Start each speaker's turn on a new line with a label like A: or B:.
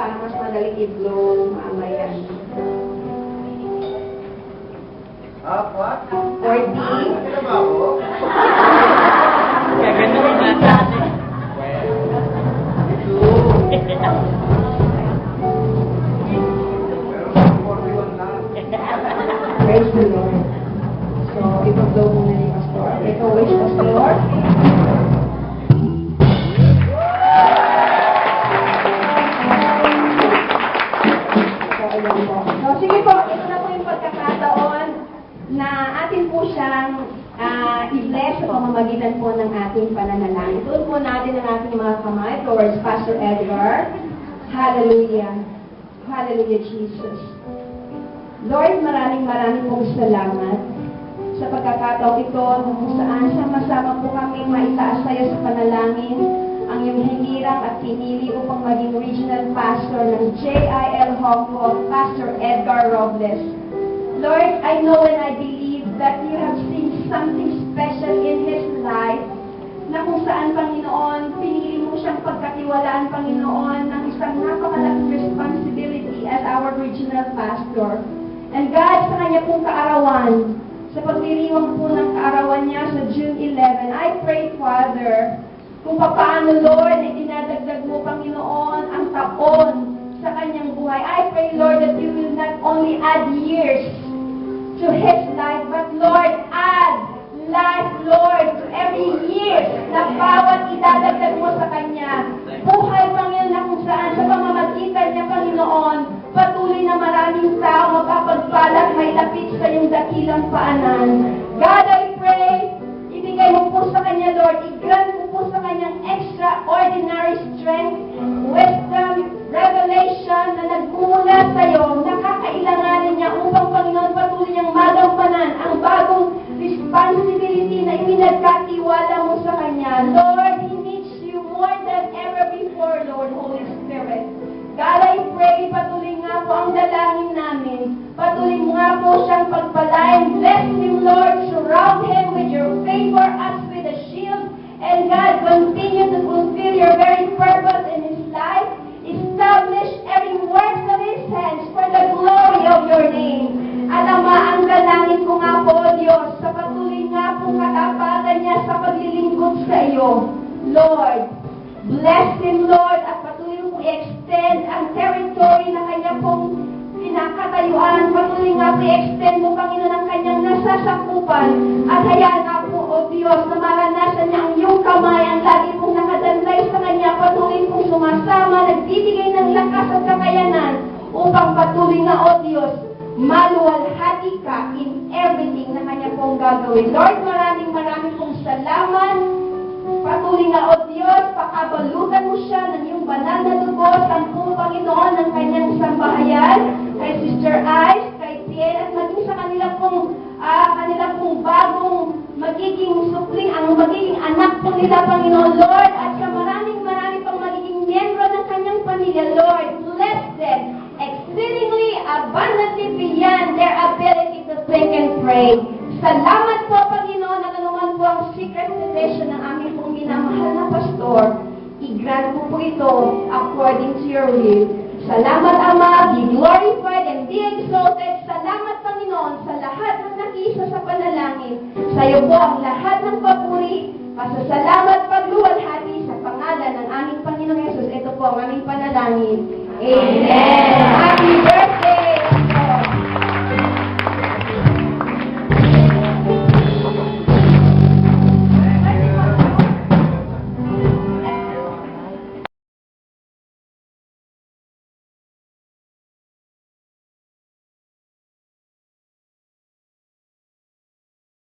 A: para mas madaling i-blow mamaya.
B: Apat?
A: 40.
B: Ano ba ako?
C: Kaya ganun yung natin.
A: Praise the Lord. So, ipag-blow muna ni Pastor. Ito, wish, Pastor. So, ayan po. So, sige po, ito na po yung pagkakataon na atin po siyang i-bless sa pamamagitan po ng ating pananalangin. Ituon po natin ang ating mga kamay towards Pastor Edgar. Hallelujah. Hallelujah, Jesus. Lord, maraming pong salamat sa pagkakataon ito kung saan sama-sama po kami maitaas sa iyo sa panalangin ang iyong hinirang at pinili upang maging regional pastor ng JIL Hong Kong, Pastor Edgar Robles. Lord, I know and I believe that you have seen something special in his life na kung saan, Panginoon, pinili mo siyang pagkatiwalaan, Panginoon, ng isang napakalaking responsibility as our regional pastor. And God, sa kanya pong kaarawan, sa pagdiriwang po ng kaarawan niya sa June 11, I pray, Father, kung paano, Lord, ay dinadagdag mo, Panginoon, ang taon sa kanyang buhay. I pray, Lord, that you will not only add years to his life, but, Lord, add life, Lord, to every year na bawat idadagdag mo sa kanya. Buhay, Panginoon, na kung saan sa pamamagitan niya, Panginoon, patuloy na maraming tao mapapagpalat may lapit sa iyong dakilang paanan. God, I pray, ibigay mo po sa kanya, Lord, i-grant mo po sa kanyang extraordinary strength, wisdom, revelation na nagmumula sa iyo, nakakailanganin niya upang, Panginoon, patuloy niyang magampanan ang bagong responsibility na ipinagkatiwala mo sa kanya. Lord, he needs you more than ever before, Lord, Holy Spirit. God, I pray, patuloy nga po ang dalangin namin. Patuloy mo nga po siyang pagpalain. Bless him, Lord. Surround him with your favor as with a shield. And God, continue to fulfill your very purpose in his life. Establish every work of his hands for the glory of your name. At Ama, ang dalangin ko nga po, Diyos, sa patuloy nga po katapatan niya sa paglilingkod sa iyo. Lord, bless him, Lord, at patuloy mo i-extend ang territory na kanya pong pinakatayuan. Patuloy nga po i-extend mo, Panginoon, ang kanyang nasasakupan. At hayaan nga po, O Diyos, na maranasan niya ang iyong kamay, ang lagi pong nakadantay sa kanya. Patuloy pong sumasama, nagbibigay ng lakas at kakayanan upang patuloy nga, O Diyos, maluwalhati ka in everything na kanya pong gagawin. Lord, maraming pong salamat. Patuloy nga, O Diyos, pakabalutan mo siya ng iyong banal na dugo, sampung Panginoon ng kanyang sambahayan, kay Sister Ice, kay Tiel, at maging sa kanila pong bagong magiging supling, ang magiging anak po nila, Panginoon, Lord, at sa maraming pang magiging miyembro ng kanyang pamilya, Lord, bless them exceedingly, abundantly beyond their ability to think and pray. Salamat po, Panginoon, at anuman po ang secret petition ng aming pong minamahal na pastor, i-grant mo po ito according to your will. Salamat, Ama, be glorified and be exalted. Salamat, Panginoon, sa lahat ng nakiisa sa panalangin. Sa iyo po ang lahat ng papuri, pasasalamat, pagluwalhati sa pangalan ng aming Panginoong Yesus. Ito po ang aming panalangin. Amen.